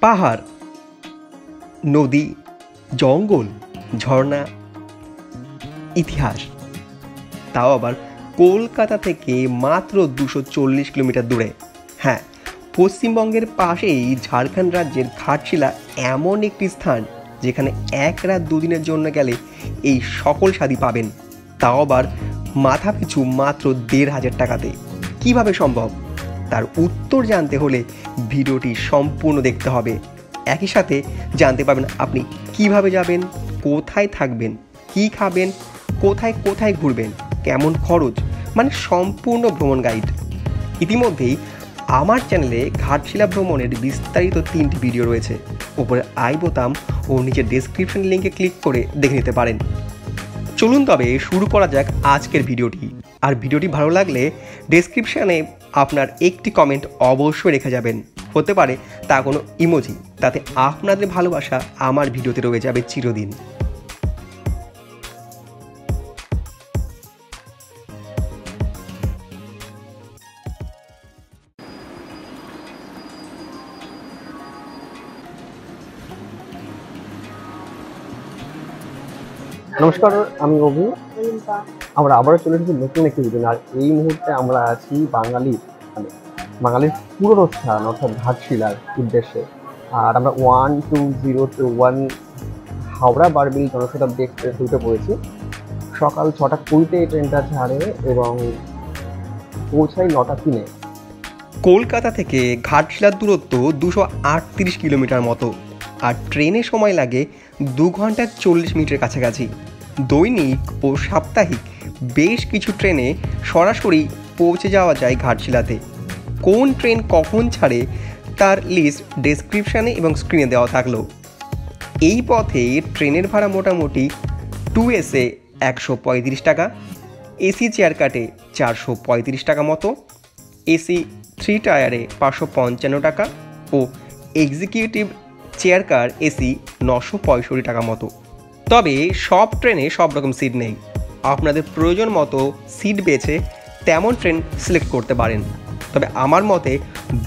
পাহাড়, নদী, জঙ্গল, ঝর্ণা, ইতিহাস, তাও আবার কলকাতা থেকে মাত্র 240 কিলোমিটার দূরে। হ্যাঁ, পশ্চিমবঙ্গের পাশেই ঝাড়খণ্ড রাজ্যের ঘাটশিলা এমন একটি স্থান যেখানে এক রাত দুদিনের জন্য গেলে এই সকল স্বাদই পাবেন, তাও আবার মাথা পিছু মাত্র 1,500 টাকাতে। কিভাবে সম্ভব? তার উত্তর জানতে হলে ভিডিওটি সম্পূর্ণ দেখতে হবে। একই সাথে জানতে পারবেন আপনি কিভাবে যাবেন, কোথায় থাকবেন, কি খাবেন, কোথায় কোথায় ঘুরবেন, কেমন খরচ, মানে সম্পূর্ণ ভ্রমণ গাইড। ইতিমধ্যেই আমার চ্যানেলে ঘাটশিলা ভ্রমণের বিস্তারিত 3টি ভিডিও রয়েছে। উপরে আই বোতাম ও নিচে ডেসক্রিপশন লিঙ্কে ক্লিক করে দেখে নিতে পারেন। চলুন তবে শুরু করা যাক আজকের ভিডিওটি। আর ভিডিওটি ভালো লাগলে ডেসক্রিপশানে আপনার একটি কমেন্ট অবশ্যই রেখে যাবেন। হতে পারে তা কোনো ইমোজি, তাতে আপনাদের ভালোবাসা আমার ভিডিওতে রয়ে যাবে চিরদিন। নমস্কার, আমি অভি। আমরা আবারও চলে এসেছি নতুন একটি ভিডিও। আর এই মুহূর্তে আমরা আছি বাঙালির পুরনো স্থান অর্থাৎ ঘাটশিলার উদ্দেশ্যে। আর আমরা 12021 হাওড়া বারবিল জনশতাব্দী এক্সপ্রেস রুটে পড়েছি। সকাল 6:20 এই ট্রেনটা ছাড়ে এবং পৌঁছাই 9:03। কলকাতা থেকে ঘাটশিলার দূরত্ব 238 কিলোমিটার মতো, আর ট্রেনে সময় লাগে 2 ঘন্টা 40 মিনিটের কাছাকাছি। দৈনিক ও সাপ্তাহিক বেশ কিছু ট্রেনে সরাসরি পৌঁছে যাওয়া যায় ঘাটশিলাতে। কোন ট্রেন কখন ছাড়ে তার লিস্ট ডেসক্রিপশানে এবং স্ক্রিনে দেওয়া থাকলো। এই পথে ট্রেনের ভাড়া মোটামুটি 2AC 135 টাকা, এসি চেয়ার কাটে 435 টাকা মতো, এসি 3 টায়ারে 555 টাকা ও এক্সিকিউটিভ চেয়ার কার এসি 965 টাকা মতো। তবে সব ট্রেনে সব রকম সিট নেই। আপনাদের প্রয়োজন মতো সিট বেছে তেমন ট্রেন সিলেক্ট করতে পারেন। তবে আমার মতে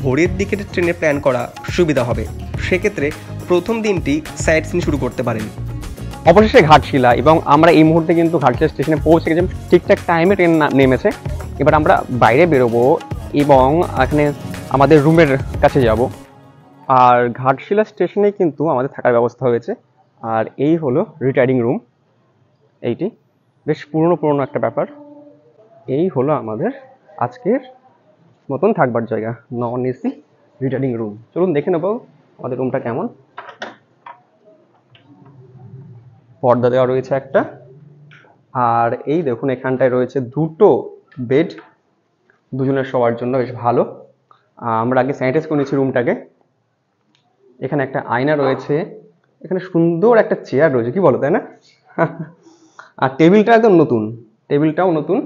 ভোরের দিকের ট্রেনে প্ল্যান করা সুবিধা হবে। সেক্ষেত্রে প্রথম দিনটি সাইট সিন শুরু করতে পারেন। অবশেষে ঘাটশিলা, এবং আমরা এই মুহূর্তে কিন্তু ঘাটশিলা স্টেশনে পৌঁছে গেছি। ঠিকঠাক টাইমে ট্রেন নেমেছে। এবার আমরা বাইরে বেরোবো এবং এখানে আমাদের রুমের কাছে যাব। আর ঘাটশিলা স্টেশনে কিন্তু আমাদের থাকার ব্যবস্থা হয়েছে। আর এই হলো রিটায়ারিং রুম। এইটি বেশ পুরনো একটা ব্যাপার। এই হলো আমাদের আজকের মতন থাকবার জায়গা, নন এসি রিটায়ারিং রুম। চলুন দেখে নেবো আমাদের রুমটা কেমন। পর্দা দেওয়া রয়েছে একটা। আর এই দেখুন, এখানটায় রয়েছে 2টো বেড, দুজনের শোয়ার জন্য বেশ ভালো। আমরা আগে স্যানিটাইজ করে নিয়েছি রুমটাকে। এখানে একটা আয়না রয়েছে, এখানে সুন্দর একটা চেয়ার রয়েছে, কি বলো, তাই না? আর টেবিলটা একদম নতুন, টেবিলটাও নতুন।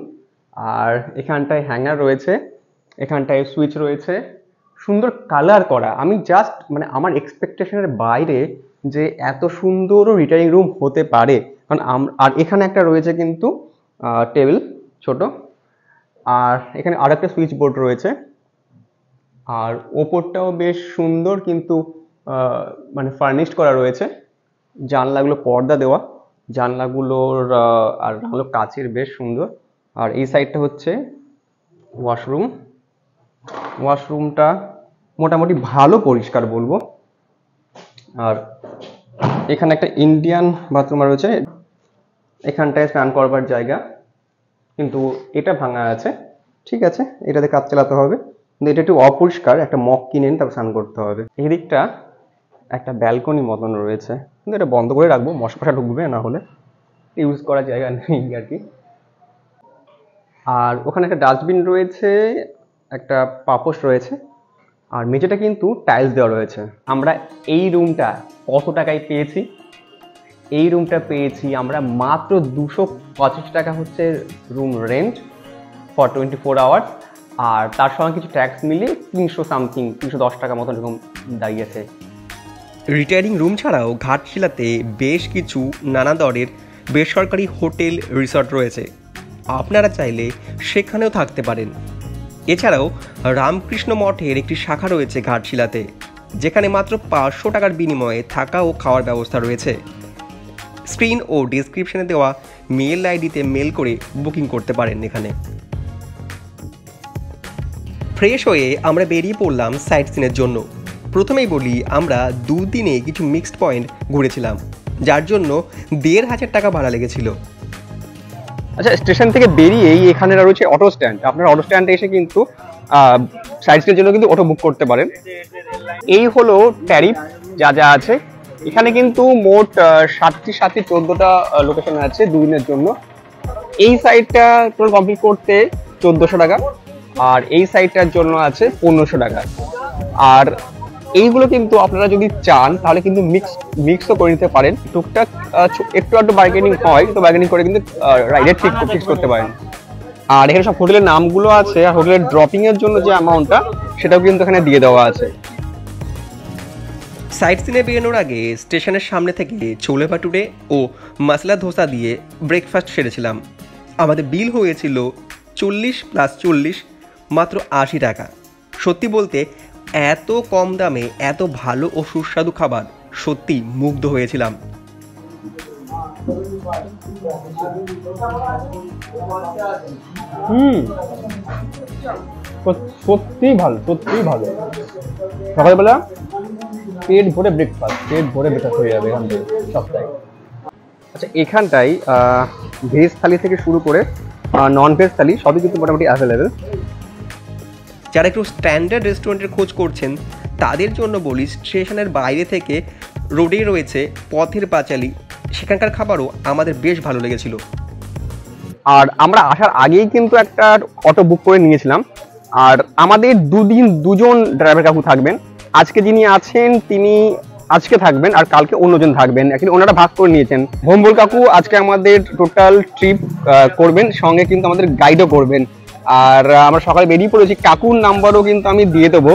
আর এখানটায় হ্যাঙ্গার রয়েছে, এখানটায় সুইচ রয়েছে, সুন্দর কালার করা। আমি জাস্ট আমার এক্সপেকটেশনের বাইরে যে এত সুন্দরও রিটায়ারিং রুম হতে পারে। কারণ আর এখানে একটা রয়েছে কিন্তু টেবিল ছোট, আর এখানে আর একটা সুইচ বোর্ড রয়েছে। আর ওপরটাও বেশ সুন্দর, কিন্তু ফার্নিশড করা রয়েছে। জানলাগুলো পর্দা দেওয়া, জানলাগুলোর আর হলো কাচের, বেশ সুন্দর। আর এই সাইডটা হচ্ছে ওয়াশরুম। ওয়াশরুমটা মোটামুটি ভালো পরিষ্কার বলবো। আর এখানে একটা ইন্ডিয়ান বাথরুম রয়েছে। এখানটায় স্নান করবার জায়গা, কিন্তু এটা ভাঙা আছে। ঠিক আছে, এটাতে কাজ চালাতে হবে, কিন্তু এটা একটু অপরিষ্কার। একটা মগ কিনে তারপর স্নান করতে হবে। এই দিকটা একটা ব্যালকনি মতন রয়েছে, কিন্তু এটা বন্ধ করে রাখবো, মশা ঢুকবে, না হলে ইউজ করার জায়গা নেই আর কি। আর ওখানে একটা ডাস্টবিন রয়েছে, একটা পাপোশ রয়েছে। আর মেঝেটা কিন্তু টাইলস দেওয়া রয়েছে। আমরা এই রুমটা কত টাকায় পেয়েছি? এই রুমটা পেয়েছি আমরা মাত্র 225 টাকা হচ্ছে রুম রেন্ট ফর 24 আওয়ার্স। আর তার সঙ্গে কিছু ট্যাক্স মিলে 310 টাকা মতন এরকম দাঁড়িয়েছে। রিটায়ারিং রুম ছাড়াও ঘাটশিলাতে বেশ কিছু নানা দরের বেসরকারি হোটেল রিসর্ট রয়েছে। আপনারা চাইলে সেখানেও থাকতে পারেন। এছাড়াও রামকৃষ্ণ মঠের একটি শাখা রয়েছে ঘাটশিলাতে, যেখানে মাত্র 500 টাকার বিনিময়ে থাকা ও খাওয়ার ব্যবস্থা রয়েছে। স্ক্রিন ও ডিসক্রিপশনে দেওয়া মেল আইডিতে মেল করে বুকিং করতে পারেন এখানে। ফ্রেশ হয়ে আমরা বেরিয়ে পড়লাম সাইট সিনের জন্য। প্রথমেই বলি, আমরা দুদিনে কিছু মিক্সড পয়েন্ট ঘুরেছিলাম, যার জন্য 1500 টাকা ভাড়া লেগেছিল। আচ্ছা, স্টেশন থেকে বেরিয়েই এখানে রয়েছে অটো স্ট্যান্ড। আপনারা অটো স্ট্যান্ডে এসে কিন্তু সাইট সিনের জন্য কিন্তু অটো বুক করতে পারেন। এই হলো ট্যারিফ যা যা আছে এখানে। কিন্তু মোট 14টা লোকেশন আছে দুদিনের জন্য। এই সাইটটা টোটাল কমপ্লিট করতে 1400 টাকা, আর এই সাইটটার জন্য আছে 1500 টাকা। আর এইগুলো কিন্তু আপনারা যদি চান তাহলে কিন্তু মিক্সও করে নিতে পারেন। টুকটাক একটু আধটু বার্গেনিং হয়, তো বার্গেনিং করে কিন্তু রেট ফিক্স করতে পারেন। আর এখানে সব হোটেলের নামগুলো আছে, আর হোটেলের ড্রপিং এর জন্য যে অ্যামাউন্টটা সেটাও কিন্তু এখানে দিয়ে দেওয়া আছে। সাইট সিনে বেরোনোর আগে স্টেশনের সামনে থেকে ছোলে ভাটুরে ও মশলা ধোসা দিয়ে ব্রেকফাস্ট সেরেছিলাম। আমাদের বিল হয়েছিল 40+40 মাত্র 80 টাকা। সত্যি বলতে এত কম দামে এত ভালো ও সুস্বাদু খাবার সত্যি মুগ্ধ হয়েছিলাম। সত্যি ভালো, সত্যি ভালো। সকালবেলা পেট ভরে ব্রেকফাস্ট হয়ে যাবে এখান থেকে সপ্তাহে। আচ্ছা, এখানটাই ভেজ থালি থেকে শুরু করে নন ভেজ থালি সবই কিন্তু মোটামুটি অ্যাভেলেবেল। যারা একটু স্ট্যান্ডার্ড রেস্টুরেন্টের খোঁজ করছেন তাদের জন্য বলি, স্টেশনের বাইরে থেকে রোডে রয়েছে পথের পাঁচালী, সেখানকার খাবারও আমাদের বেশ ভালো লেগেছিল। আর আমরা আসার আগেই কিন্তু একটা অটো বুক করে নিয়েছিলাম। আর আমাদের দুজন ড্রাইভার কাকু থাকবেন। আজকে যিনি আছেন তিনি আজকে থাকবেন, আর কালকে অন্যজন থাকবেন। অ্যাকচুয়ালি ওনারা ভাগ করে নিয়েছেন। ভোম্বল কাকু আজকে আমাদের টোটাল ট্রিপ করবেন, সঙ্গে কিন্তু আমাদের গাইডও করবেন। আর আমরা সকালে বেরিয়ে পড়েছি, কাকুর নাম্বারও কিন্তু আমি দিয়ে দেবো।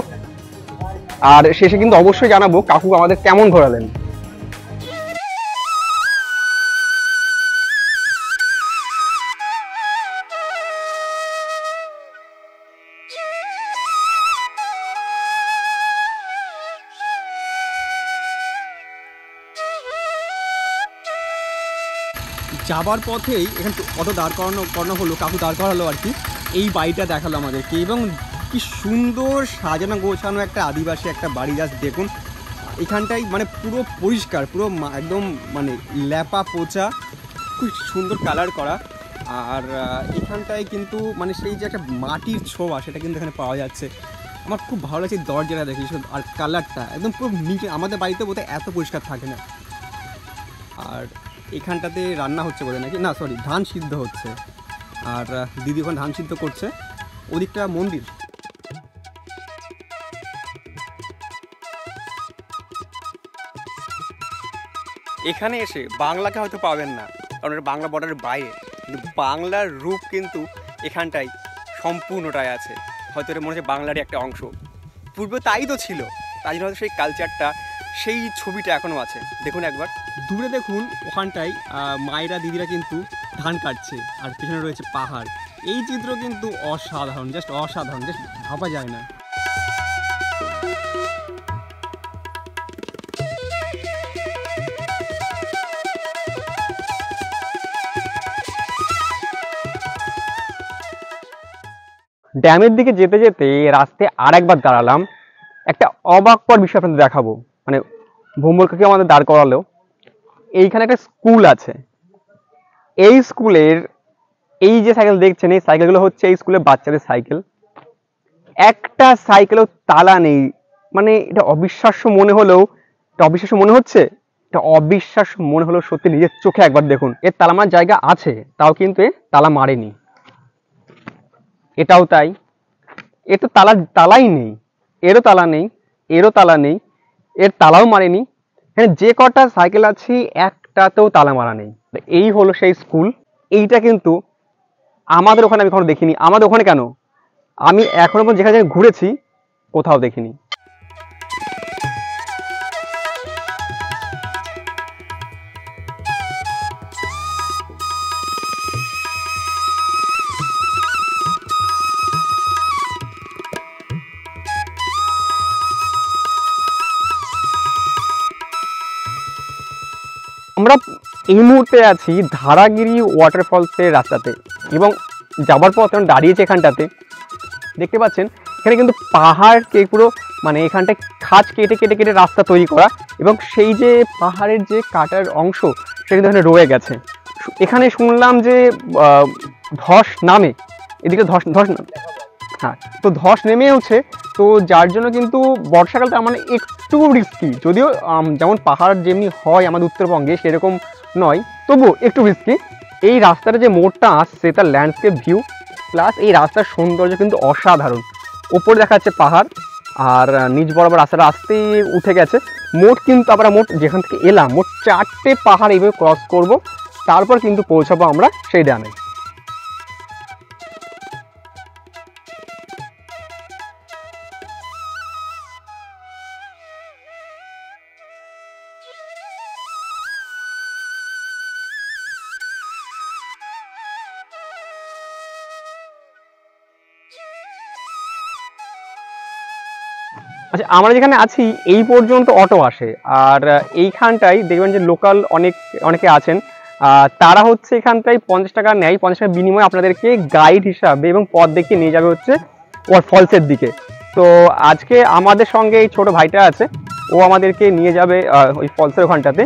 আর শেষে কিন্তু অবশ্যই জানাবো কাকু আমাদের কেমন ঘোরালেন। যাবার পথেই এখানে অটো দাঁড় করানো হলো, কাকু দাঁড় করালো আর কি। এই বাড়িটা দেখালো আমাদেরকে, এবং কি সুন্দর সাজানো গোছানো একটা আদিবাসী একটা বাড়ি। জাস্ট দেখুন, এখানটাই মানে পুরো পরিষ্কার, পুরো একদম মানে ল্যাপা পোচা, খুব সুন্দর কালার করা। আর এখানটায় কিন্তু মানে সেই যে একটা মাটির ছোঁয়া সেটা কিন্তু এখানে পাওয়া যাচ্ছে। আমার খুব ভালো লাগছে দরজাটা দেখি, আর কালারটা একদম পুরো নিচে। আমাদের বাড়িতে বোধহয় এত পরিষ্কার থাকে না। আর এখানটাতে রান্না হচ্ছে বোধহয়, নাকি না সরি, ধান সিদ্ধ হচ্ছে। আর দিদি ওখানে ধান সিদ্ধ করছে। ওদিকটা মন্দির। এখানে এসে বাংলাকে হয়তো পাবেন না, কারণ এটা বাংলা বর্ডারের বাইরে, কিন্তু বাংলার রূপ কিন্তু এখানটাই সম্পূর্ণটাই আছে। হয়তো এটা মনে হচ্ছে বাংলারই একটা অংশ। পূর্বে তাই তো ছিল, তাই জন্য হয়তো সেই কালচারটা, সেই ছবিটা এখনও আছে। দেখুন একবার দূরে দেখুন, ওখানটায় মায়েরা দিদিরা কিন্তু ধান কাটছে, আর পেছনে রয়েছে পাহাড়। এই চিত্র কিন্তু অসাধারণ, জাস্ট অসাধারণ, জাস্ট ভাবা যায় না। ড্যামের দিকে যেতে যেতে রাস্তায় আর একবার দাঁড়ালাম। একটা অবাককর বিষয় আপনাদের দেখাবো। মানে ভোম্বল কাকু আমাদের দাঁড় করালো। এইখানে একটা স্কুল আছে। এই স্কুলের এই যে সাইকেল দেখছেন, এই সাইকেলগুলো হচ্ছে এই স্কুলের বাচ্চাদের সাইকেল। একটা সাইকেলও তালা নেই। মানে এটা অবিশ্বাস্য মনে হলেও, এটা অবিশ্বাস্য মনে হচ্ছে, এটা অবিশ্বাস্য মনে হলেও সত্যি নিজের চোখে একবার দেখুন। এর তালা মারার জায়গা আছে, তাও কিন্তু এ তালা মারেনি। এটাও তাই, এর তো তালাই নেই, এরও তালা নেই, এরও তালা নেই, এর তালাও মারেনি। হ্যাঁ, যে কটা সাইকেল আছে একটাতেও তালা মারা নেই। এই হলো সেই স্কুল। এইটা কিন্তু আমাদের ওখানে আমি কখনো দেখিনি। আমাদের ওখানে কেন, আমি এখনো পর্যন্ত যেখানে ঘুরেছি কোথাও দেখিনি। আমরা এই মুহূর্তে আছি ধারাগিরি ওয়াটারফলসের রাস্তাতে এবং যাবার পথ আমরা দাঁড়িয়েছি এখানটাতে। দেখতে পাচ্ছেন এখানে কিন্তু পাহাড়কে পুরো মানে এখানটায় খাঁজ কেটে কেটে কেটে রাস্তা তৈরি করা এবং সেই যে পাহাড়ের যে কাটার অংশ সেটা কিন্তু এখানে রয়ে গেছে। এখানে শুনলাম যে ধস নামে, এদিকে ধস ধস হ্যাঁ, তো ধস নেমেওছে, তো যার জন্য কিন্তু বর্ষাকালটা মানে একটু রিস্কি, যদিও যেমন পাহাড় যেমনি হয় আমাদের উত্তরবঙ্গে সেরকম নয়, তবুও একটু রিস্কি। এই রাস্তাটা যে মোড়টা আসছে তার ল্যান্ডস্কেপ ভিউ প্লাস এই রাস্তার সৌন্দর্য কিন্তু অসাধারণ। ওপরে দেখা যাচ্ছে পাহাড় আর নিচ বরাবর রাস্তাটা আসতেই উঠে গেছে। মোট কিন্তু আমরা যেখান থেকে এলাম মোট 4টে পাহাড় এইভাবে ক্রস করব, তারপর কিন্তু পৌঁছাবো আমরা সেই ড্যামে। আচ্ছা, আমরা যেখানে আছি এই পর্যন্ত অটো আসে, আর এইখানটায় দেখবেন যে লোকাল অনেকে আছেন, তারা হচ্ছে এখানটায় 50 টাকা নেয়। 50 টাকার বিনিময়ে আপনাদেরকে গাইড হিসাবে এবং পথ দেখিয়ে নিয়ে যাবে হচ্ছে ফলসের দিকে। তো আজকে আমাদের সঙ্গে এই ছোট ভাইটা আছে, ও আমাদেরকে নিয়ে যাবে ওই ফলসের ওখানটাতে।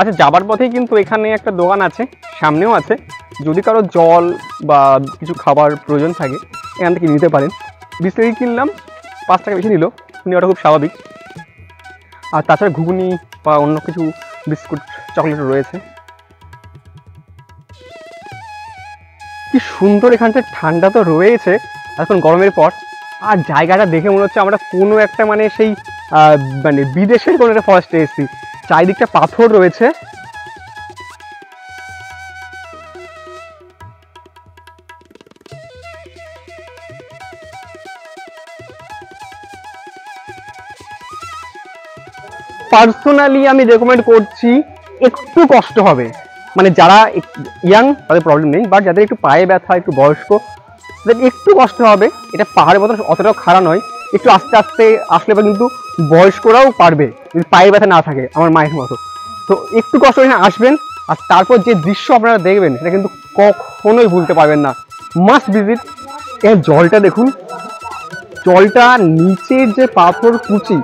আচ্ছা, যাবার পথেই কিন্তু এখানে একটা দোকান আছে, সামনেও আছে, যদি কারো জল বা কিছু খাবার প্রয়োজন থাকে এখান থেকে নিতে পারেন। বিস্তারিত কিনলাম, 5 টাকা বেশি নিল, নেওয়াটা খুব স্বাভাবিক। আর তাছাড়া ঘুগনি বা অন্য কিছু বিস্কুট চকলেটও রয়েছে। কি সুন্দর এখানটা, ঠান্ডা তো রয়েছে এখন গরমের পর, আর জায়গাটা দেখে মনে হচ্ছে আমরা কোনো একটা মানে সেই মানে বিদেশের কোনো একটা ফরেস্টে এসেছি। চারিদিকটা পাথর রয়েছে। পার্সোনালি আমি রেকমেন্ড করছি, একটু কষ্ট হবে, মানে যারা ইয়াং তাদের প্রবলেম নেই, বাট যাদের একটু পায়ে ব্যথা, একটু বয়স্ক, তাদের একটু কষ্ট হবে। এটা পাহাড়ের মতো অতটাও খারাপ নয়, একটু আস্তে আস্তে আসলে কিন্তু বয়স্করাও পারবে যদি পায়ে ব্যথা না থাকে, আমার মায়ের মতো। তো একটু কষ্ট এখানে আসবেন, আর তারপর যে দৃশ্য আপনারা দেখবেন সেটা কিন্তু কখনোই ভুলতে পারবেন না। Must visit. এর জলটা দেখুন, জলটা নিচের যে পাথর কুচি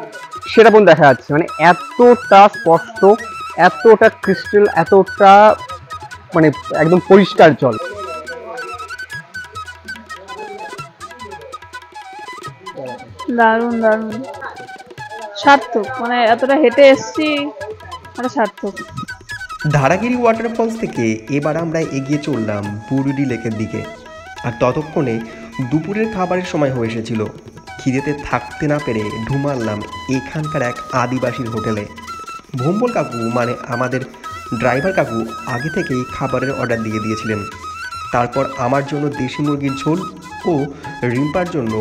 সেটা পর্যন্ত দেখা যাচ্ছে, মানে এতটা স্পষ্ট, এতটা ক্রিস্টাল, এতটা মানে একদম পরিষ্কার জল। দারুণ দারুণ, সার্থক, মানে এতটা হেঁটে এসছি, এটা সার্থক। ধারাগিরি ওয়াটারফলস থেকে এবার আমরা এগিয়ে চললাম বুরুডি লেকের দিকে। আর ততক্ষণে দুপুরের খাবারের সময় হয়ে এসেছিল। খিদেতে থাকতে না পেরে ঢুমারলাম এখানকার এক আদিবাসীর হোটেলে। ভোম্বল কাকু মানে আমাদের ড্রাইভার কাকু আগে থেকেই খাবারের অর্ডার দিয়ে দিয়েছিলেন। তারপর আমার জন্য দেশি মুরগির ঝোল ও রিম্পার জন্য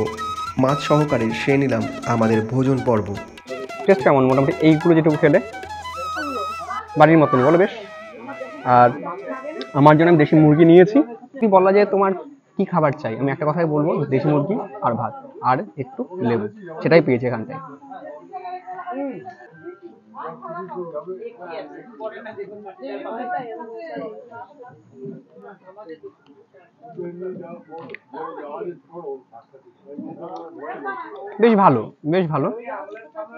মাছ সহকারে সেরে নিলাম আমাদের ভোজন পর্ব। টেস্ট কেমন? মোটামুটি এইগুলো যেটুকু খেলে বাড়ির মতনই বলো বেশ। আর আমার জন্য আমি দেশি মুরগি নিয়েছি। যদি বলা যায় তোমার কি খাবার চাই, আমি একটা কথাই বলবো, দেশি মুরগি আর ভাত আর একটু লেবু, সেটাই পেয়েছি এখানটায়। বেশ ভালো, বেশ ভালো।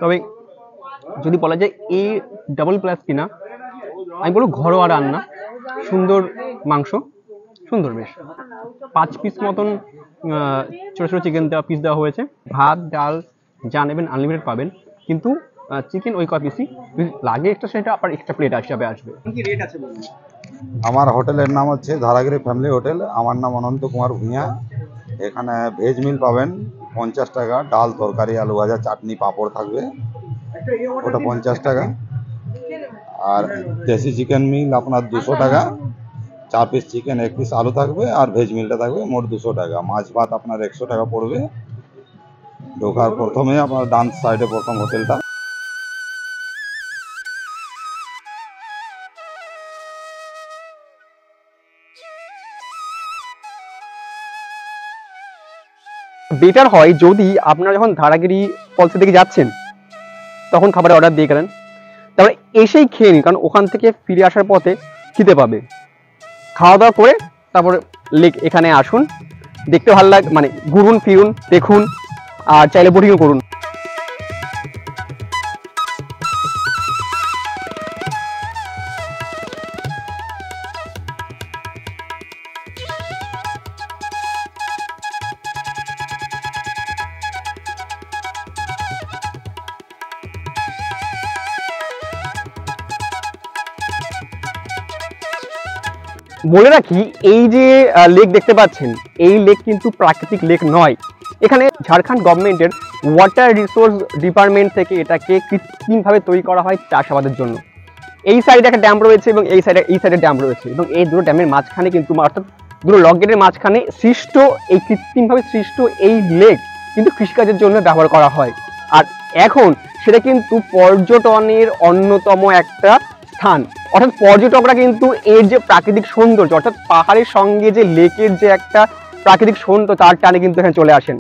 তবে যদি বলা যায় এই ডাবল প্লাস কিনা, আমি বলবো ঘরোয়া রান্না, সুন্দর মাংস, সুন্দর বেশ। 5 পিস মতন ছোটো ছোটো চিকেন পিস দেওয়া হয়েছে। ভাত ডাল যা নেবেন আনলিমিটেড পাবেন, কিন্তু চিকেন ওই কয় পিসই, যদি লাগে এক্সট্রা সেটা আবার এক্সট্রা প্লেট হিসাবে আসবে। কি রেট আছে বলুন? আমার হোটেলের নাম হচ্ছে ধারাগিরি ফ্যামিলি হোটেল। আমার নাম অনন্ত কুমার ভূঁইয়া। এখানে ভেজ মিল পাবেন 50 টাকা, ডাল তরকারি আলু ভাজা চাটনি পাঁপড় থাকবে, ওটা 50 টাকা। আর দেশি চিকেন মিল আপনার 200 টাকা, 4 পিস চিকেন 1 পিস আলু থাকবে, আর ভেজ মিলটা থাকবে মোট 200 টাকা। মাছ ভাত আপনার 100 টাকা পড়বে। ঢোকার প্রথমে আপনার ডান সাইডে প্রথম হোটেলটা। বেটার হয় যদি আপনারা যখন ধারাগিরি ফলসের দিকে যাচ্ছেন তখন খাবারের অর্ডার দিয়ে গেলেন, তারপরে এসেই খেয়ে নিন, কারণ ওখান থেকে ফিরে আসার পথে খিদে পাবে। খাওয়া দাওয়া করে তারপর লেক এখানে আসুন, দেখতে ভালো লাগে, মানে ঘুরুন ফিরুন দেখুন, আর চাইলে বোটিংও করুন। বলে রাখি, এই যে লেক দেখতে পাচ্ছেন, এই লেক কিন্তু প্রাকৃতিক লেক নয়। এখানে ঝাড়খণ্ড গভর্নমেন্টের ওয়াটার রিসোর্স ডিপার্টমেন্ট থেকে এটাকে কৃত্রিমভাবে তৈরি করা হয় চাষাবাদের জন্য। এই সাইডে একটা ড্যাম রয়েছে এবং এই সাইডে ড্যাম রয়েছে, এবং এই দুটো ড্যামের মাঝখানে কিন্তু, অর্থাৎ দুটো লক গেটের মাঝখানে সৃষ্ট এই কৃত্রিমভাবে সৃষ্ট এই লেক কিন্তু কৃষিকাজের জন্য ব্যবহার করা হয়। আর এখন সেটা কিন্তু পর্যটনের অন্যতম একটা স্থান, অর্থাৎ পর্যটকরা কিন্তু এর যে প্রাকৃতিক সৌন্দর্য, অর্থাৎ পাহাড়ের সঙ্গে যে লেকের যে একটা প্রাকৃতিক সৌন্দর্য, তার টানে কিন্তু এখানে চলে আসেন।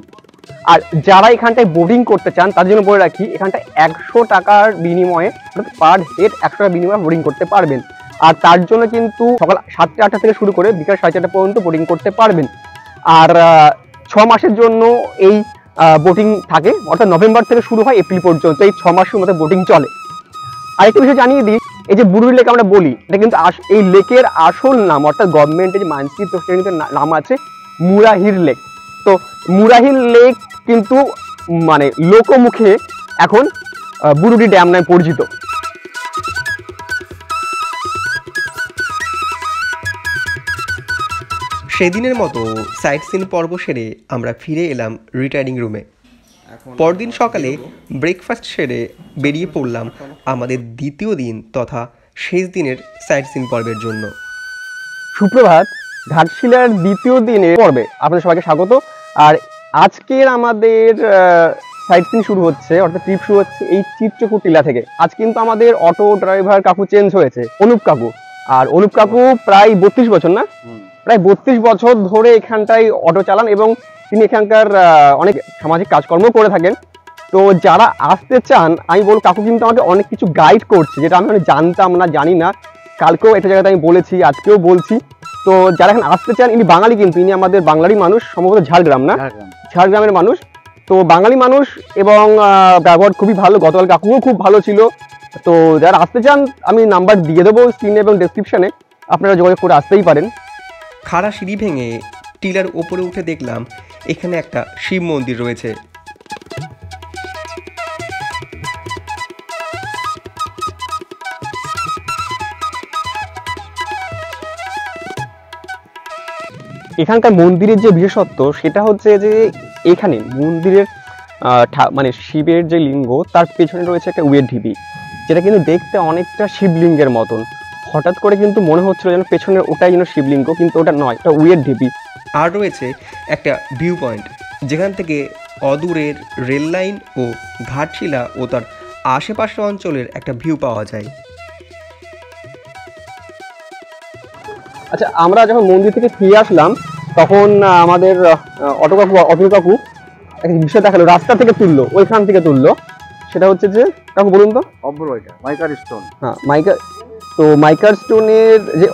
আর যারা এখানটায় বোটিং করতে চান তাদের জন্য বলে রাখি, এখানটায় 100 টাকার বিনিময়ে, অর্থাৎ পার হেড 100 টাকার বিনিময়ে বোটিং করতে পারবেন। আর তার জন্য কিন্তু সকাল 7টা-8টা থেকে শুরু করে বিকাল 4:30 পর্যন্ত বোটিং করতে পারবেন। আর 6 মাসের জন্য এই বোটিং থাকে, অর্থাৎ নভেম্বর থেকে শুরু হয় এপ্রিল পর্যন্ত, এই 6 মাসের মধ্যে বোটিং চলে। আরেকটা বিষয় জানিয়ে দিই, এই যে বুরুডি লেক আমরা বলি, এটা কিন্তু এই লেকের আসল নাম, অর্থাৎ গভর্নমেন্টের যে মানচিত্র সেটা কিন্তু নাম আছে মুরাহির লেক। তো মুরাহির লেক কিন্তু মানে লোকমুখে এখন বুরুডি ড্যাম নামে পরিচিত। সেদিনের মতো সাইট সিন পর্ব সেরে আমরা ফিরে এলাম রিটায়ারিং রুমে। পরদিন সকালে ব্রেকফাস্ট সেরে বেরিয়ে পড়লাম আমাদের দ্বিতীয় দিন তথা শেষ দিনের সাইট সিন পর্বের জন্য। সুপ্রভাত, ঘাটশিলার দ্বিতীয় দিনের পর্বে আপনাদের সবাইকে স্বাগত। আর আজকের আমাদের সাইট সিন শুরু হচ্ছে, অর্থাৎ ট্রিপ শুরু হচ্ছে এই চিত্রকূট টিলা থেকে। আজ কিন্তু আমাদের অটো ড্রাইভার কাকু চেঞ্জ হয়েছে, অনুপ কাকু। আর অনুপ কাকু প্রায় 32 বছর, না প্রায় 32 বছর ধরে এখানটায় অটো চালান, এবং তিনি এখানকার অনেক সামাজিক কাজকর্ম করে থাকেন। তো যারা আসতে চান, আমি বলবো, কাকু কিন্তু আমাকে অনেক কিছু গাইড করছে, যেটা আমি জানতাম না, জানি না। কালকেও একটা জায়গাতে আমি বলেছি, আজকেও বলছি। তো যারা এখন আসতে চান, ইনি বাঙালি, কিন্তু ইনি আমাদের বাঙালি মানুষ, সম্ভবত ঝাড়গ্রাম, না ঝাড়গ্রামের মানুষ। তো বাঙালি মানুষ এবং ব্যবহার খুবই ভালো। গতকাল কাকুও খুব ভালো ছিল। তো যারা আসতে চান, আমি নাম্বার দিয়ে দেবো স্ক্রিনে এবং ডেসক্রিপশনে, আপনারা যোগাযোগ করে আসতেই পারেন। খাড়া সিঁড়ি ভেঙে টিলার ওপরে উঠে দেখলাম এখানে একটা শিব মন্দির রয়েছে। এখানকার মন্দিরের যে বিশেষত্ব সেটা হচ্ছে যে এখানে মন্দিরের মানে শিবের যে লিঙ্গ, তার পেছনে রয়েছে একটা উইয়ের ঢিবি, যেটা কিন্তু দেখতে অনেকটা শিবলিঙ্গের মতন। হঠাৎ করে কিন্তু মনে হচ্ছিল যেন পেছনের ওটাই যেন শিবলিঙ্গ, কিন্তু ওটা নয়, এটা উইয়ের ঢিবি। আর রয়েছে একটা ভিউ পয়েন্ট, যেখান থেকে অদূরের রেল লাইন ও ঘাটশিলা ও তার আশেপাশের অঞ্চলের একটা ভিউ পাওয়া যায়। আচ্ছা, আমরা যখন মন্দির থেকে ফিরে আসলাম তখন আমাদের অটো কাকু একটা বিষয় দেখালো, রাস্তা থেকে তুললো, ওইখান থেকে তুললো। সেটা হচ্ছে যে, কাকু বলুন তো। মাইকার স্টোন। হ্যাঁ, মাইকার স্টোনের যে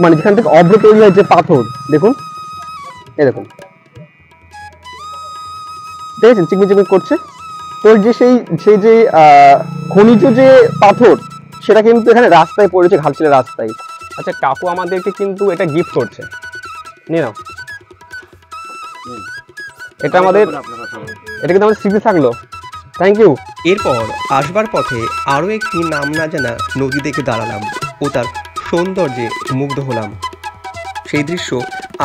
মানে যেখান থেকে অভ্র তৈরি হয়, যে পাথর, দেখুন, এই দেখুন, দেখেছেন চিকমিক চিকমিক করছে। তো যে সেই যে খনিজ যে পাথর, সেটা কিন্তু এখানে রাস্তায় পড়েছে, ঘাটশিলার রাস্তায়। আচ্ছা, কাকু আমাদেরকে কিন্তু এটা গিফট করছে, নিয়ে নাও। এটা কিন্তু আমাদের স্মৃতি থাকলো, থ্যাংক ইউ। এরপর আসবার পথে আরও একটি নাম না জানা নদী দেখে দাঁড়ালাম ও তার সৌন্দর্যে মুগ্ধ হলাম। সেই দৃশ্য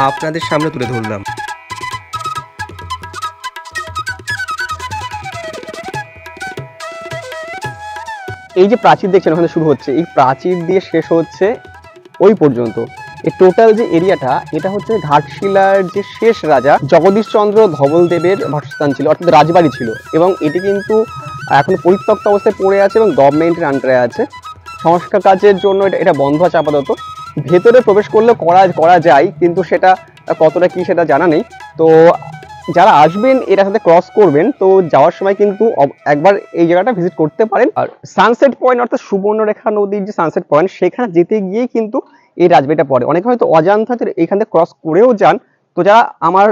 আপনাদের সামনে তুলে ধরলাম। এই যে প্রাচীর দেখছেন, ওখানে শুরু হচ্ছে, এই প্রাচীর দিয়ে শেষ হচ্ছে ওই পর্যন্ত। এই টোটাল যে এরিয়াটা, এটা হচ্ছে ঘাটশিলার যে শেষ রাজা জগদীশচন্দ্র ধবলদেবের বাসস্থান ছিল, অর্থাৎ রাজবাড়ি ছিল। এবং এটি কিন্তু এখন পরিত্যক্ত অবস্থায় পড়ে আছে এবং গভর্নমেন্টের আন্ডারে আছে। সংস্কার কাজের জন্য এটা বন্ধ আছে আপাতত। ভেতরে প্রবেশ করলে করা যায়, কিন্তু সেটা কতটা কি সেটা জানা নেই। তো যারা আসবেন এর সাথে ক্রস করবেন, তো যাওয়ার সময় কিন্তু একবার এই জায়গাটা ভিজিট করতে পারেন। আর সানসেট পয়েন্ট অর্থাৎ সুবর্ণরেখা নদীর যে সানসেট পয়েন্ট, সেখানে যেতে গিয়েই কিন্তু এই রাজবাড়িটা পড়ে। অনেকে হয়তো অজান্তে এইখান থেকে ক্রস করেও যান। তো যারা আমার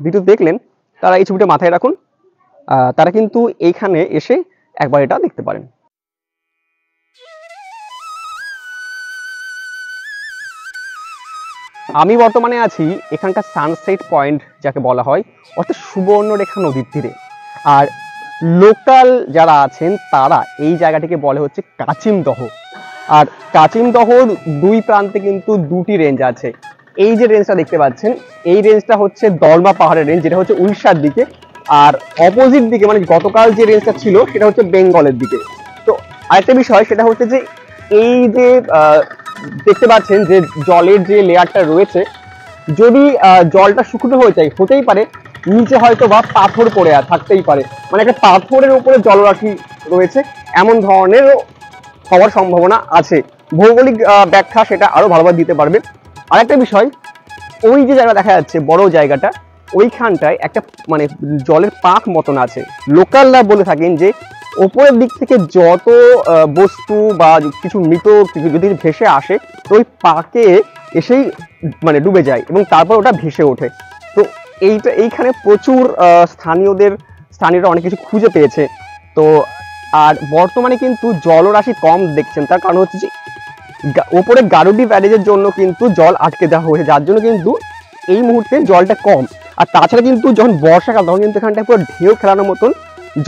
ভিডিও দেখলেন তারা এই ছবিটা মাথায় রাখুন, তারা কিন্তু এইখানে এসে একবার এটা দেখতে পারেন। আমি বর্তমানে আছি এখানকার সানসেট পয়েন্ট যাকে বলা হয়, অর্থাৎ সুবর্ণরেখা নদীর তীরে। আর লোকাল যারা আছেন তারা এই জায়গাটিকে বলে হচ্ছে কাচিমদহ। আর কাচিমদহর দুই প্রান্তে কিন্তু দুটি রেঞ্জ আছে। এই যে রেঞ্জটা দেখতে পাচ্ছেন, এই রেঞ্জটা হচ্ছে দলমা পাহাড়ের রেঞ্জ, যেটা হচ্ছে উড়িষ্যার দিকে। আর অপোজিট দিকে মানে গতকাল যে রেঞ্জটা ছিল সেটা হচ্ছে বেঙ্গলের দিকে। তো আরেকটা বিষয় সেটা হচ্ছে যে এই যে দেখতে পাচ্ছেন যে জলের যে লেয়ারটা রয়েছে, যদি জলটা শুকনো হয়ে যায়, হতেই পারে নিচে হয়তো বা পাথর পড়ে থাকতেই পারে, মানে একটা পাথরের উপরে জলরাশি রয়েছে, এমন ধরনের হওয়ার সম্ভাবনা আছে। ভৌগোলিক ব্যাখ্যা সেটা আরো ভালোভাবে দিতে পারবে। আরেকটা বিষয়, ওই যে জায়গা দেখা যাচ্ছে বড় জায়গাটা, ওইখানটায় একটা মানে জলের পাক মতন আছে। লোকালরা বলে থাকেন যে ওপরের দিক থেকে যত বস্তু বা কিছু মৃত যদি ভেসে আসে, তো ওই পাকে এসেই মানে ডুবে যায় এবং তারপর ওটা ভেসে ওঠে। তো এইখানে প্রচুর স্থানীয়রা অনেক কিছু খুঁজে পেয়েছে। তো আর বর্তমানে কিন্তু জলরাশি কম দেখছেন, তার কারণ হচ্ছে যে ওপরে গারুডি ব্যারেজের জন্য কিন্তু জল আটকে দেওয়া হয়েছে, যার জন্য কিন্তু এই মুহূর্তে জলটা কম। আর তাছাড়া কিন্তু যখন বর্ষাকাল তখন কিন্তু এখানটায় পুরো ঢেউ খেলানোর মতন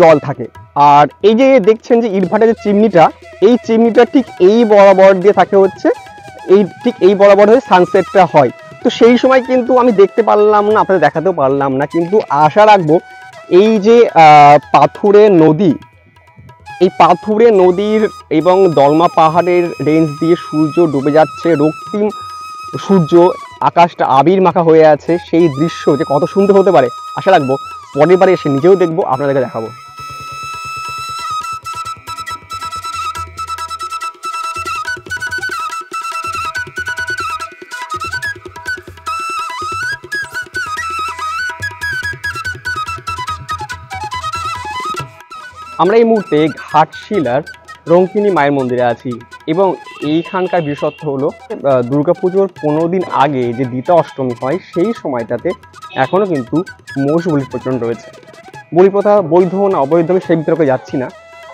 জল থাকে। আর এই যে দেখছেন যে ইটভাটার যে চিমনিটা, এই চিমনিটা ঠিক এই বরাবর দিয়ে থাকে হচ্ছে, ঠিক এই বরাবর হয়ে সানসেটটা হয়। তো সেই সময় কিন্তু আমি দেখতে পারলাম না, আপনাদের দেখাতেও পারলাম না, কিন্তু আশা রাখবো এই যে পাথুরে নদী, এই পাথুরে নদীর এবং দলমা পাহাড়ের রেঞ্জ দিয়ে সূর্য ডুবে যাচ্ছে, রক্তিম সূর্য, আকাশটা আবির মাখা হয়ে আছে, সেই দৃশ্য যে কত সুন্দর হতে পারে আশা রাখবো পরের বারে এসে নিজেও দেখবো, আপনাদেরকে দেখাবো। আমরা এই মুহূর্তে ঘাটশিলার রঙ্কিনী মায়ের মন্দিরে আছি এবং এইখানকার বিশেষত্ব হলো দুর্গাপুজোর 15 দিন আগে যে দ্বিতীয় অষ্টমী হয়, সেই সময়টাতে এখনো কিন্তু মোষ বলির প্রচলন রয়েছে। বলি প্রথা বৈধ না অবৈধ আমি সেই বিতর্কে যাচ্ছি না,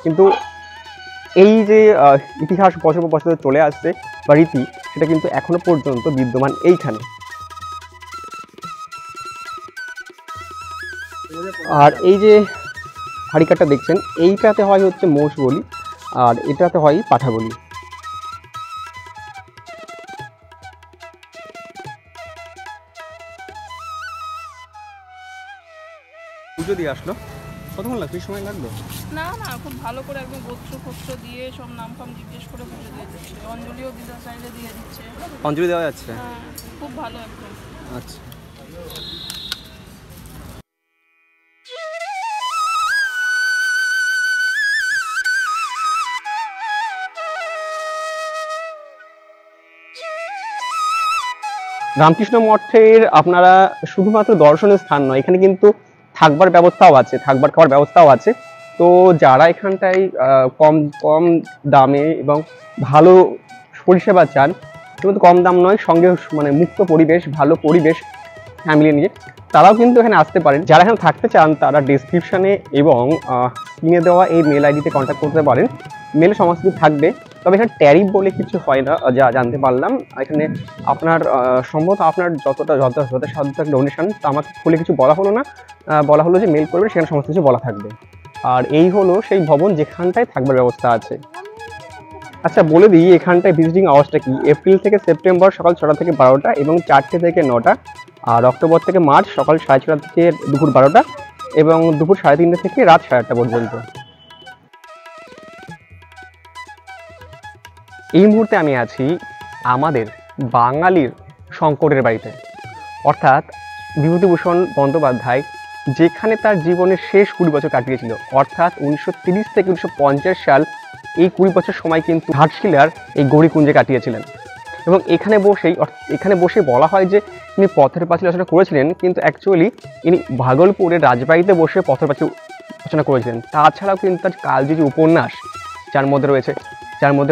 কিন্তু এই যে ইতিহাস বছর পর বছর চলে আসছে বা রীতি, সেটা কিন্তু এখনো পর্যন্ত বিদ্যমান এইখানে। আর এই যে হাড়িকাটা দেখছেন, এইটাতে হয় হচ্ছে মোষ বলি, আর এটাতে হয় পাঠা বলি। পুজো দিয়ে আসলো, কতক্ষণ লাগবে? সময় লাগলো না না, খুব ভালো করে একদম গোত্র ফোত্র দিয়ে সব নাম ফাম জিজ্ঞেস করে পুজো দিয়ে দিচ্ছে। অঞ্জলিও দিদা সাইডে দিয়ে দিচ্ছে। অঞ্জলি দেওয়া যাচ্ছে? হ্যাঁ, খুব ভালো একদম। আচ্ছা। রামকৃষ্ণ মঠের আপনারা শুধুমাত্র দর্শনের স্থান নয়, এখানে কিন্তু থাকবার ব্যবস্থাও আছে, থাকবার খাওয়ার ব্যবস্থাও আছে। তো যারা এখানটায় কম কম দামে এবং ভালো পরিষেবা চান, কিন্তু কম দাম নয়, সঙ্গে মানে মুক্ত পরিবেশ, ভালো পরিবেশ ফ্যামিলি নিয়ে, তারাও কিন্তু এখানে আসতে পারেন। যারা এখানে থাকতে চান তারা ডেসক্রিপশনে এবং স্ক্রিনে দেওয়া এই মেল আইডিতে কন্ট্যাক্ট করতে পারেন। মেলে সমস্ত কিছু থাকবে। তবে এখানে ট্যারিফ বলে কিছু হয় না, যা জানতে পারলাম। এখানে আপনার সম্ভবত আপনার যতটা যথাসাধ্য ডোনেশন, তা আমাকে খুলে কিছু বলা হলো না, বলা হলো যে মেল করবেন, সেখানে সমস্ত কিছু বলা থাকবে। আর এই হলো সেই ভবন যেখানটায় থাকবার ব্যবস্থা আছে। আচ্ছা বলে দিই এখানটায় ভিজিটিং আওয়ার্সটা কি। এপ্রিল থেকে সেপ্টেম্বর সকাল 6টা থেকে 12টা এবং 4টে থেকে 9টা, আর অক্টোবর থেকে মার্চ সকাল 6:30 থেকে দুপুর 12টা এবং দুপুর 3:30 থেকে রাত 8:30 পর্যন্ত। এই মুহূর্তে আমি আছি আমাদের বাঙালির শঙ্করের বাড়িতে। অর্থাৎ বিভূতিভূষণ বন্দ্যোপাধ্যায় যেখানে তার জীবনের শেষ 20 বছর কাটিয়েছিল, অর্থাৎ 1930 থেকে 1950 সাল, এই 20 বছর সময় কিন্তু ঘাটশিলার এই গৌরীকুঞ্জে কাটিয়েছিলেন। এবং এখানে বসে বলা হয় যে তিনি পথের পাঁচালী রচনা করেছিলেন, কিন্তু অ্যাকচুয়ালি ইনি ভাগলপুরের রাজবাড়িতে বসে পথের পাঁচালী রচনা করেছিলেন। তাছাড়াও কিন্তু তার কালজয়ী উপন্যাস যার মধ্যে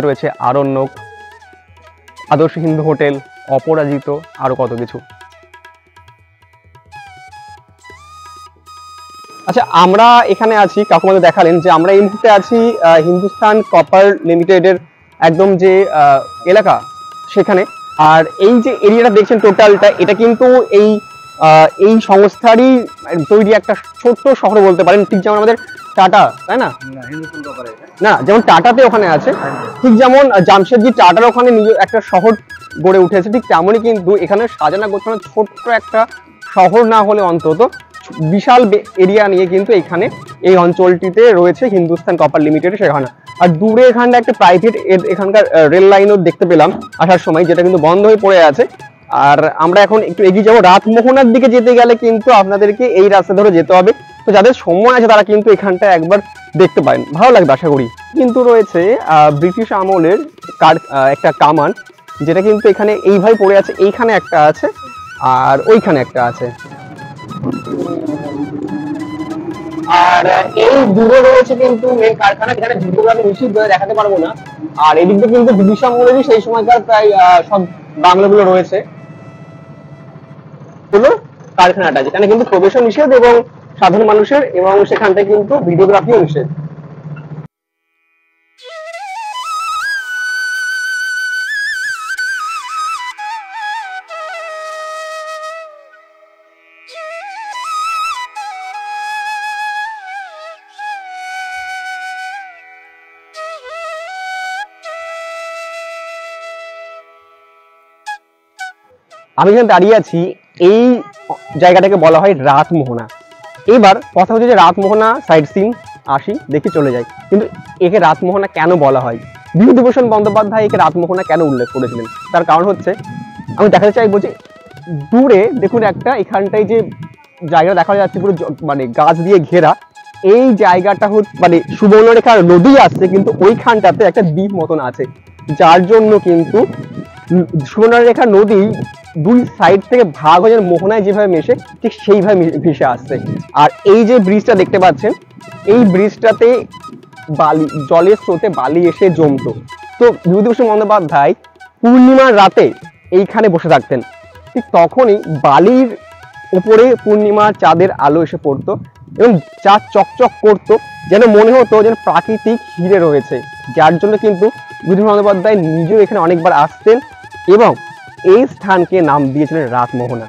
রয়েছে আরণ্যক, আদর্শ হিন্দু হোটেল, অপরাজিত, আরও কত কিছু। আচ্ছা, আমরা এখানে আছি, কাকুমাদের দেখালেন যে আমরা এই মুহূর্তে আছি হিন্দুস্তান কপার লিমিটেডের একদম যে এলাকা সেখানে। আর এই যে এরিয়াটা দেখছেন টোটালটা, এটা কিন্তু এই সংস্থারই তৈরি একটা ছোট্ট শহর বলতে পারেন, ঠিক যেমন আমাদের টাটা, তাই না? না, যেমন টাটাতে ওখানে আছে, ঠিক যেমন জামশেদজি টাটার ওখানে নিজের একটা শহর গড়ে উঠেছে, ঠিক তেমনই কিন্তু এখানে সাজানো গোছানো ছোট্ট একটা শহর না হলে অন্তত বিশাল এরিয়া নিয়ে কিন্তু এখানে এই অঞ্চলটিতে রয়েছে হিন্দুস্তান কপার লিমিটেড সেখানে। আর দূরে এখানটা একটা প্রাইভেট এখানকার রেল লাইনও দেখতে পেলাম আসার সময়, যেটা কিন্তু বন্ধ হয়ে পড়ে আছে। আর আমরা এখন একটু এগিয়ে যাবো। রাতমোহনার দিকে যেতে গেলে কিন্তু আপনাদেরকে এই রাস্তা ধরে যেতে হবে, তো যাদের সময় আছে তারা কিন্তু এখানটা একবার দেখতে পারেন, ভালো লাগবে আশা করি। কিন্তু রয়েছে ব্রিটিশ আমলের একটা কামান, যেটা কিন্তু এখানে এইভাবে পড়ে আছে, এইখানে একটা আছে আর ওইখানে একটা আছে। আর এই দূরে রয়েছে কিন্তু মেন কারখানা, যেখানে ভিডিওগ্রাফি নিশ্চিত দেখাতে পারবো না। আর এদিক দিয়ে কিন্তু ব্রিটিশ আমলেরই সেই সময়কার প্রায় সব বাংলাগুলো রয়েছে, হলো কারখানাটা, যেখানে কিন্তু প্রবেশও নিষেধ এবং সাধারণ মানুষের, এবং সেখানটায় কিন্তু ভিডিওগ্রাফিও নিষেধ। আমি এখানে দাঁড়িয়ে আছি, এই জায়গাটাকে বলা হয় রাতমোহনা। এবার কথা হচ্ছে যে রাতমোহনা সাইড সিন আসি, দেখি, চলে যাই, কিন্তু একে রাতমোহনা কেন বলা হয়? বিভূতিভূষণ বন্দ্যোপাধ্যায় একে রাতমোহনা কেন উল্লেখ করেছিলেন, তার কারণ হচ্ছে, আমি দেখাতে চাইবো যে দূরে দেখুন একটা এখানটায় যে জায়গা দেখা যাচ্ছে পুরো মানে গাছ দিয়ে ঘেরা, এই জায়গাটা মানে সুবর্ণরেখার নদী আসছে, কিন্তু ওইখানটাতে একটা দ্বীপ মতন আছে, যার জন্য কিন্তু সুবর্ণরেখা নদী দুই সাইড থেকে ভাগ হয়ে মোহনায় যেভাবে মেশে, ঠিক সেইভাবে ভেসে আসছে। আর এই যে ব্রিজটা দেখতে পাচ্ছেন, এই ব্রিজটাতে বালি, জলের স্রোতে বালি এসে জমতো। তো বিভূতিভূষণ বন্দ্যোপাধ্যায় পূর্ণিমার রাতে এইখানে বসে থাকতেন, ঠিক তখনই বালির উপরে পূর্ণিমার চাঁদের আলো এসে পড়তো এবং চাঁদ চকচক করতো, যেন মনে হতো যেন প্রাকৃতিক হিরে রয়েছে, যার জন্য কিন্তু বিভূতিভূষণ বন্দ্যোপাধ্যায় নিজেও এখানে অনেকবার আসতেন এবং এই স্থানকে নাম দিয়েছিলেন রাতমোহনা।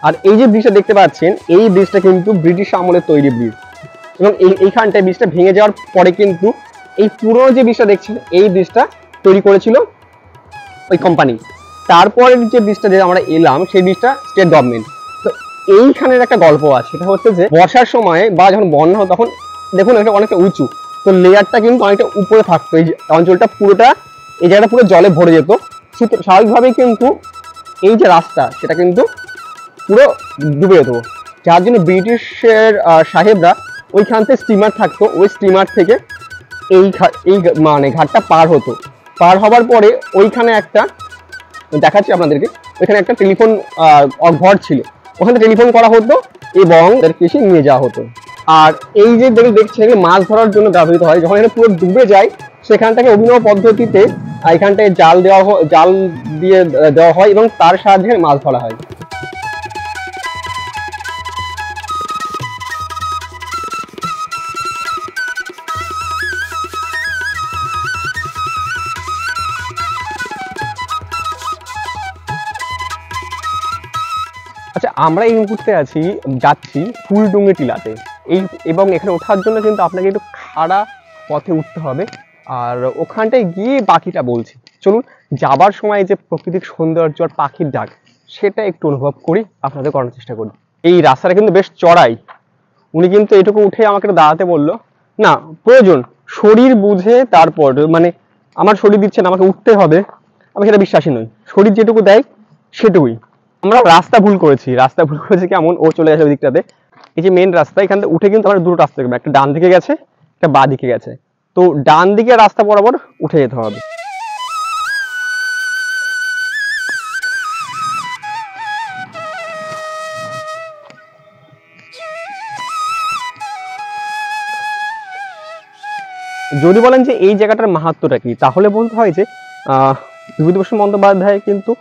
আর এই যে ব্রিজটা দেখতে পাচ্ছেন, এই ব্রিজটা কিন্তু ব্রিটিশ আমলের তৈরি ব্রিজ, এবং এইখানটায় ব্রিজটা ভেঙে যাওয়ার পরে কিন্তু এই পুরো যে ব্রিজটা দেখছেন, এই ব্রিজটা তৈরি করেছিল ওই কোম্পানি। তারপরের যে ব্রিজটা যে আমরা এলাম, সেই ব্রিজটা স্টেট গভর্নমেন্ট। তো এইখানের একটা গল্প আছে, সেটা হচ্ছে যে বর্ষার সময় বা যখন বন্যা হতো, তখন দেখুন এটা অনেকটা উঁচু, তো লেয়ারটা কিন্তু অনেকটা উপরে থাকতো, এই অঞ্চলটা পুরোটা, এই জায়গাটা পুরো জলে ভরে যেত। স্বাভাবিকভাবেই কিন্তু এই যে রাস্তা, সেটা কিন্তু পুরো ডুবে যেত, যার জন্য ব্রিটিশের সাহেবরা ওইখান থেকে স্টিমার থাকতো, ওই স্টিমার থেকে এই মানে ঘাটটা পার হতো। পার হবার পরে ওইখানে একটা দেখাচ্ছি আপনাদেরকে, ওইখানে একটা টেলিফোন ঘর ছিল, ওখানে টেলিফোন করা হতো এবং কৃষি নিয়ে যাওয়া হতো। আর এই যে দেখছেন, মাছ ধরার জন্য ব্যবহৃত হয়। যখন এটা পুরো ডুবে যায়, সেখান থেকে অভিনব পদ্ধতিতে এখানটায় জাল দিয়ে দেওয়া হয় এবং তার সাহায্যে মাছ ধরা হয়। আচ্ছা, আমরা এই মুহূর্তে যাচ্ছি ফুলডুঙ্গি টিলাতে, এবং এখানে ওঠার জন্য কিন্তু আপনাকে একটু খাড়া পথে উঠতে হবে, আর ওখানটায় গিয়ে বাকিটা বলছি। চলুন, যাবার সময় যে প্রকৃতিক সৌন্দর্য আর পাখির ডাক, সেটা একটু অনুভব করি, আপনাদের করার চেষ্টা করি। এই রাস্তাটা কিন্তু বেশ চড়াই, উনি কিন্তু এটুকু উঠে আমাকে দাঁড়াতে বললো, না প্রয়োজন শরীর বুঝে তারপর, মানে আমার শরীর দিচ্ছে না আমাকে উঠতে হবে, আমি সেটা বিশ্বাসী নই, শরীর যেটুকু দেয় সেটুকুই। আমরা রাস্তা ভুল করেছি কেমন, ও চলে গেছে ওই দিকটাতে, এই যে মেন রাস্তা এখান থেকে উঠে কিন্তু আমরা দুটো রাস্তা গেলাম, একটা ডান দিকে গেছে একটা বাঁ দিকে গেছে, তো ডান দিকে রাস্তা বরাবর উঠে যেতে হবে। যদি বলেন যে এই জায়গাটার মাহাত্ম্যটা কি, তাহলে বলতে হয় যে বিভূতিভূষণ বন্দ্যোপাধ্যায় কিন্তু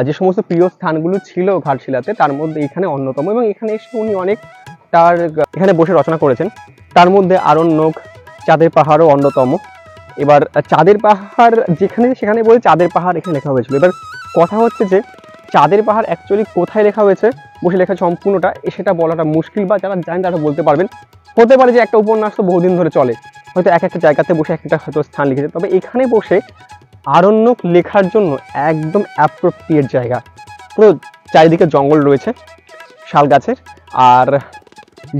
যে সমস্ত প্রিয় স্থানগুলো ছিল ঘাটশিলাতে তার মধ্যে এখানে অন্যতম, এবং এখানে এসে উনি অনেক তার এখানে বসে রচনা করেছেন, তার মধ্যে আরণ্যক, চাঁদের পাহাড়ও অন্যতম। এবার চাঁদের পাহাড় যেখানে সেখানে বলে চাঁদের পাহাড় এখানে লেখা হয়েছিল, এবার কথা হচ্ছে যে চাঁদের পাহাড় অ্যাকচুয়ালি কোথায় লেখা হয়েছে বসে লেখা সম্পূর্ণটা সেটা বলাটা মুশকিল, বা যারা জানেন তারা বলতে পারবেন। হতে পারে যে একটা উপন্যাস তো বহুদিন ধরে চলে, হয়তো এক একটা জায়গাতে বসে এক একটা হয়তো স্থান লিখেছে, তবে এখানে বসে আরণ্যক লেখার জন্য একদম অ্যাপ্রোপ্রিয়েট জায়গা। পুরো চারিদিকে জঙ্গল রয়েছে শাল গাছের, আর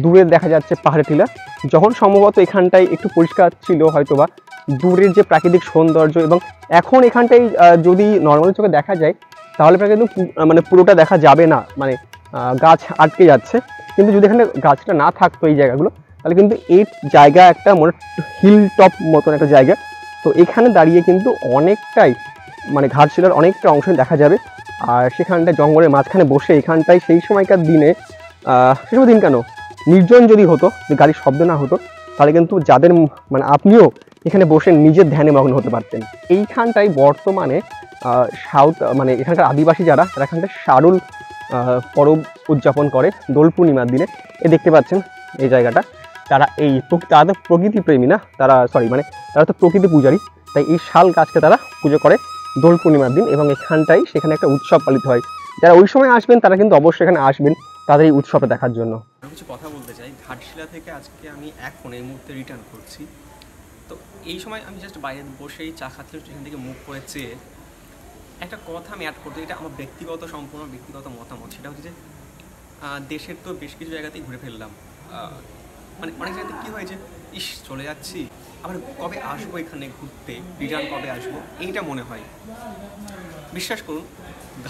দূরে দেখা যাচ্ছে পাহাড়ে টিলা, যখন সম্ভবত এখানটায় একটু পরিষ্কার ছিল হয়তোবা দূরের যে প্রাকৃতিক সৌন্দর্য, এবং এখন এখানটায় যদি নর্মাল চোখে দেখা যায় তাহলে কিন্তু মানে পুরোটা দেখা যাবে না, মানে গাছ আটকে যাচ্ছে, কিন্তু যদি এখানে গাছটা না থাকতো এই জায়গাগুলো তাহলে কিন্তু এই জায়গা একটা মনে হিল টপ মতন একটা জায়গা, তো এখানে দাঁড়িয়ে কিন্তু অনেকটাই মানে ঘাটশিলার অনেকটা অংশ দেখা যাবে। আর সেখানটায় জঙ্গলের মাঝখানে বসে এখানটায় সেই সময়কার দিনে সে সময় দিন কেন নির্জন যদি হতো, যে গাড়ির শব্দ না হতো, তাহলে কিন্তু যাদের মানে আপনিও এখানে বসে নিজের ধ্যানে মগ্ন হতে পারতেন। এইখানটায় বর্তমানে সাউথ মানে এখানকার আদিবাসী যারা এখানটায় শারুল পরব উদযাপন করে দোল পূর্ণিমার দিনে, দেখতে পাচ্ছেন এই জায়গাটা, তারা তারা তো প্রকৃতি প্রেমী না, তারা তারা তো প্রকৃতি পূজারী, তাই এই শাল গাছকে তারা পুজো করে দোল পূর্ণিমার দিন, এবং এখানটাই সেখানে একটা উৎসব পালিত হয়। যারা ওই সময় আসবেন তারা কিন্তু অবশ্যই এখানে আসবেন তাদের এই উৎসবটা দেখার জন্য। কিছু কথা বলতে চাই, ঘাটশিলা থেকে আজকে আমি এখন এই মুহূর্তে রিটার্ন করছি, তো এই সময় আমি জাস্ট বাইরে বসেই চা খাচ্ছিলাম, সেখান থেকে মুখ করে চেয়ে একটা কথা আমি অ্যাড করতে, এটা আমার সম্পূর্ণ ব্যক্তিগত মতামত, সেটা হচ্ছে যে দেশের তো বেশ কিছু জায়গাতেই ঘুরে ফেললাম, মানে অনেক জায়গাতে কী হয়েছে, চলে যাচ্ছি আবার কবে আসবো এখানে ঘুরতে, রিটার্ন কবে আসবো এইটা মনে হয়। বিশ্বাস করুন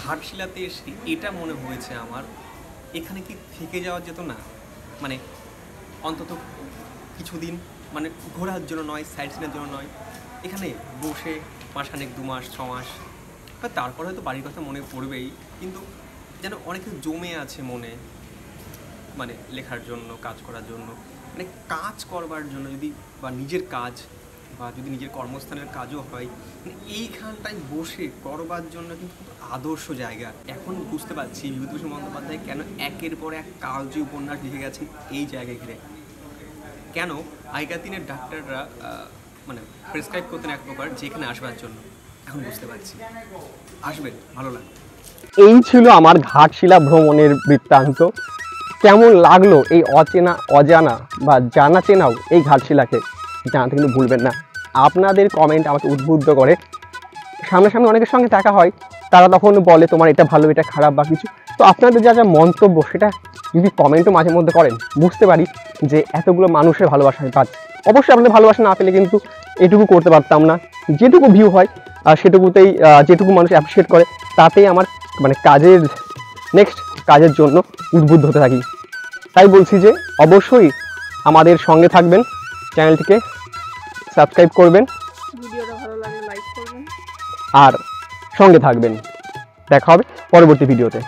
ঘাটশিলাতে এসে এটা মনে হয়েছে আমার, এখানে কি থেকে যাওয়া যেত না, মানে অন্তত কিছুদিন, মানে ঘোরার জন্য নয়, সাইট সিনের জন্য নয়, এখানে বসে মাসখানেক 2 মাস 6 মাস, তারপরে হয়তো বাড়ির কথা মনে পড়বেই, কিন্তু যেন অনেক জমে আছে মনে, মানে লেখার জন্য, কাজ করার জন্য, মানে কাজ করবার জন্য যদি, বা নিজের কাজ, বা যদি নিজের কর্মস্থানের কাজও হয়, মানে এইখানটায় বসে করবার জন্য কিন্তু আদর্শ জায়গা। এখন বুঝতে পারছি বিভূতিভূষণ বন্দ্যোপাধ্যায় কেন একের পর এক কালজয়ী উপন্যাস লিখে গেছেন এই জায়গায় ঘিরে, কেন আগেকার দিনের ডাক্তাররা মানে প্রেসক্রাইব করতেন এক প্রকার যেখানে আসবার জন্য, এখন বুঝতে পারছি। আসবেন, ভালো লাগবে। এই ছিল আমার ঘাটশিলা ভ্রমণের বৃত্তান্ত। কেমন লাগলো এই অজানা বা জানা চেনাও এই ঘাটশিলাকে জানাতে কিন্তু ভুলবেন না। আপনাদের কমেন্ট আমাকে উদ্বুদ্ধ করে, সামনাসামনি অনেকের সঙ্গে দেখা হয়, তারা তখন বলে তোমার এটা ভালো এটা খারাপ বা কিছু, তো আপনাদের যা যা মন্তব্য সেটা যদি কমেন্টও মাঝে মধ্যে করেন, বুঝতে পারি যে এতগুলো মানুষের ভালোবাসা আমি পাচ্ছি। অবশ্যই আপনাদের ভালোবাসা না পেলে কিন্তু এটুকু করতে পারতাম না, যেটুকু ভিউ হয় সেটুকুতেই, যেটুকু মানুষ অ্যাপ্রিসিয়েট করে তাতেই আমার মানে নেক্সট কাজের জন্য উদ্বুদ্ধ হতে থাকি। তাই বলছি যে অবশ্যই আমাদের সঙ্গে থাকবেন, চ্যানেলটিকে সাবস্ক্রাইব করবেন, ভিডিওটা ভালো লাগলে লাইক করবেন, আর সঙ্গে থাকবেন। দেখা হবে পরবর্তী ভিডিওতে।